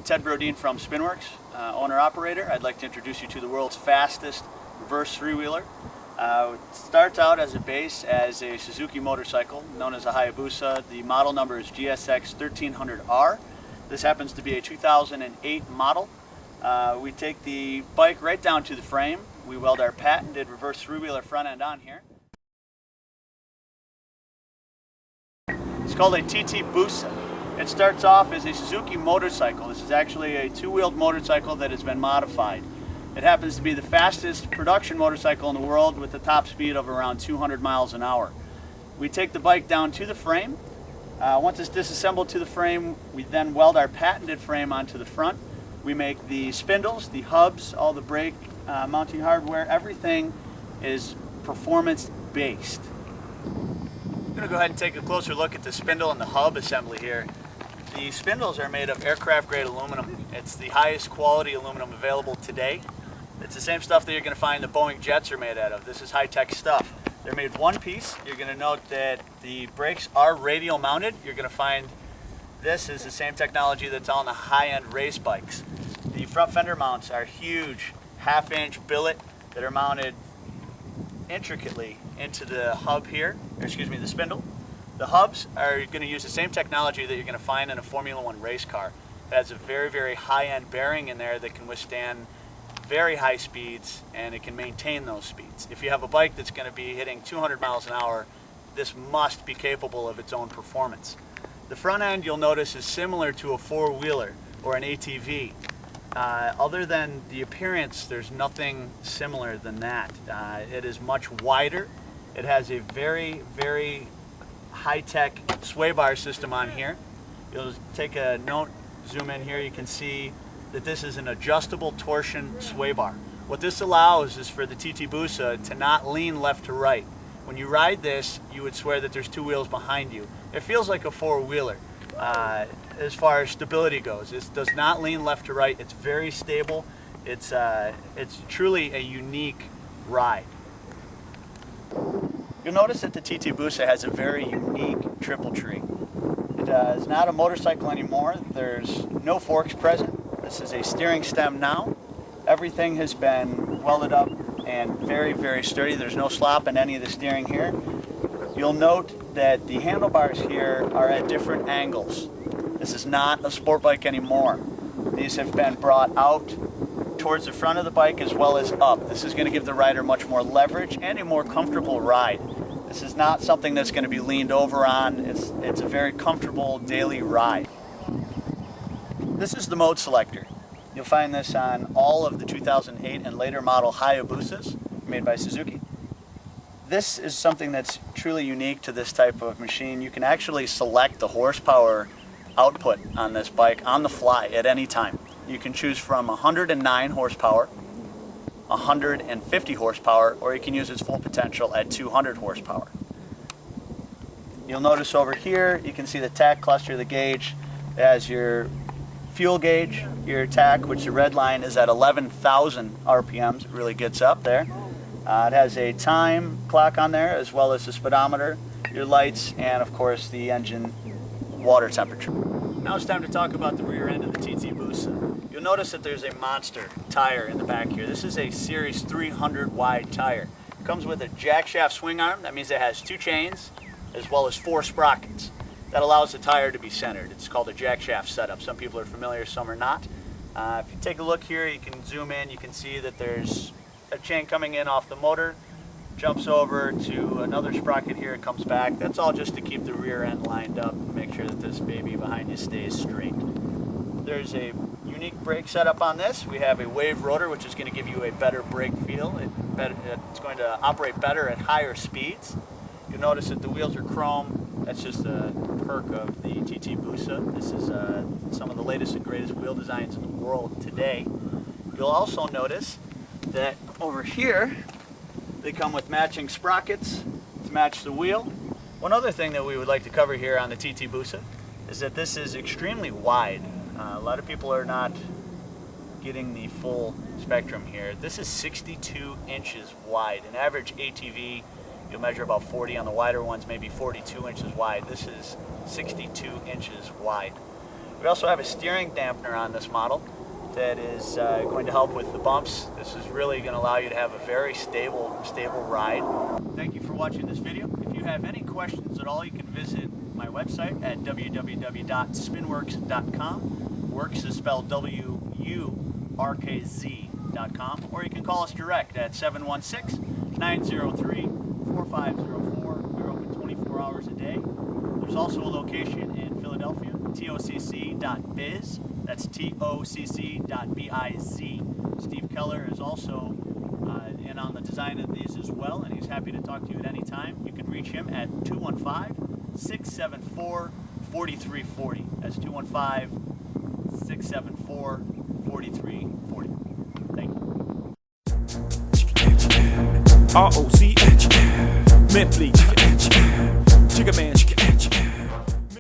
Ted Brodeen from Spinworks, owner-operator. I'd like to introduce you to the world's fastest reverse three-wheeler. It starts out as a base as a Suzuki motorcycle known as a Hayabusa. The model number is GSX1300R. This happens to be a 2008 model. We take the bike right down to the frame. We weld our patented reverse three-wheeler front end on here. It's called a TT-Busa. It starts off as a Suzuki motorcycle. This is actually a two-wheeled motorcycle that has been modified. It happens to be the fastest production motorcycle in the world with a top speed of around 200 miles an hour. We take the bike down to the frame. Once it's disassembled to the frame, we then weld our patented frame onto the front. We make the spindles, the hubs, all the brake mounting hardware. Everything is performance-based. I'm going to go ahead and take a closer look at the spindle and the hub assembly here. The spindles are made of aircraft-grade aluminum. It's the highest quality aluminum available today. It's the same stuff that you're going to find the Boeing jets are made out of. This is high-tech stuff. They're made one piece. You're going to note that the brakes are radial mounted. You're going to find this is the same technology that's on the high-end race bikes. The front fender mounts are huge half-inch billet that are mounted intricately into the hub here, the spindle. The hubs are going to use the same technology that you're going to find in a Formula One race car. It has a very, very high-end bearing in there that can withstand very high speeds, and it can maintain those speeds. If you have a bike that's going to be hitting 200 miles an hour, this must be capable of its own performance. The front end, you'll notice, is similar to a four-wheeler or an ATV. Other than the appearance, there's nothing similar than that. It is much wider. It has a very, very high-tech sway bar system on here. You'll take a note, zoom in here, you can see that this is an adjustable torsion sway bar. What this allows is for the TT-Busa to not lean left to right. When you ride this, you would swear that there's two wheels behind you. It feels like a four-wheeler as far as stability goes. It does not lean left to right. It's very stable. It's truly a unique ride. You'll notice that the TT-Busa has a very unique triple tree. It is not a motorcycle anymore. There's no forks present. This is a steering stem now. Everything has been welded up and very, very sturdy. There's no slop in any of the steering here. You'll note that the handlebars here are at different angles. This is not a sport bike anymore. These have been brought out towards the front of the bike as well as up. This is going to give the rider much more leverage and a more comfortable ride. This is not something that's going to be leaned over on. It's a very comfortable daily ride. This is the mode selector. You'll find this on all of the 2008 and later model Hayabusas made by Suzuki. This is something that's truly unique to this type of machine. You can actually select the horsepower output on this bike on the fly at any time. You can choose from 109 horsepower, 150 horsepower, or you can use its full potential at 200 horsepower. You'll notice over here, you can see the tach cluster, the gauge. It has your fuel gauge, your tach, which the red line is at 11,000 RPMs. It really gets up there. It has a time clock on there as well as the speedometer, your lights, and of course the engine water temperature. Now it's time to talk about the rear end of the TT-Busa. You'll notice that there's a monster tire in the back here. This is a Series 300 wide tire. It comes with a jack shaft swing arm. That means it has two chains as well as 4 sprockets. That allows the tire to be centered. It's called a jack shaft setup. Some people are familiar, some are not. If you take a look here, you can zoom in, you can see that there's a chain coming in off the motor, jumps over to another sprocket here, it comes back. That's all just to keep the rear end lined up and make sure that this baby behind you stays straight. There's a unique brake setup on this. We have a wave rotor, which is going to give you a better brake feel. It's going to operate better at higher speeds. You'll notice that the wheels are chrome. That's just a perk of the TT-Busa. This is some of the latest and greatest wheel designs in the world today. You'll also notice that over here, they come with matching sprockets to match the wheel. One other thing that we would like to cover here on the TT-Busa is that this is extremely wide. A lot of people are not getting the full spectrum here. This is 62 inches wide. An average ATV, you'll measure about 40 on the wider ones, maybe 42 inches wide. This is 62 inches wide. We also have a steering dampener on this model that is going to help with the bumps. This is really going to allow you to have a very stable ride. Thank you for watching this video. If you have any questions at all, you can visit my website at www.spinworks.com. Works is spelled WURKZ.com, or you can call us direct at 716-903-4504. We're open 24 hours a day. There's also a location in Philadelphia, tocc.biz. That's tocc.biz. Steve Keller is also in on the design of these as well, and he's happy to talk to you at any time. You can reach him at 215-674-4340. That's 215-674-4340. Thank you. ROC, Memphis, Chicken Man,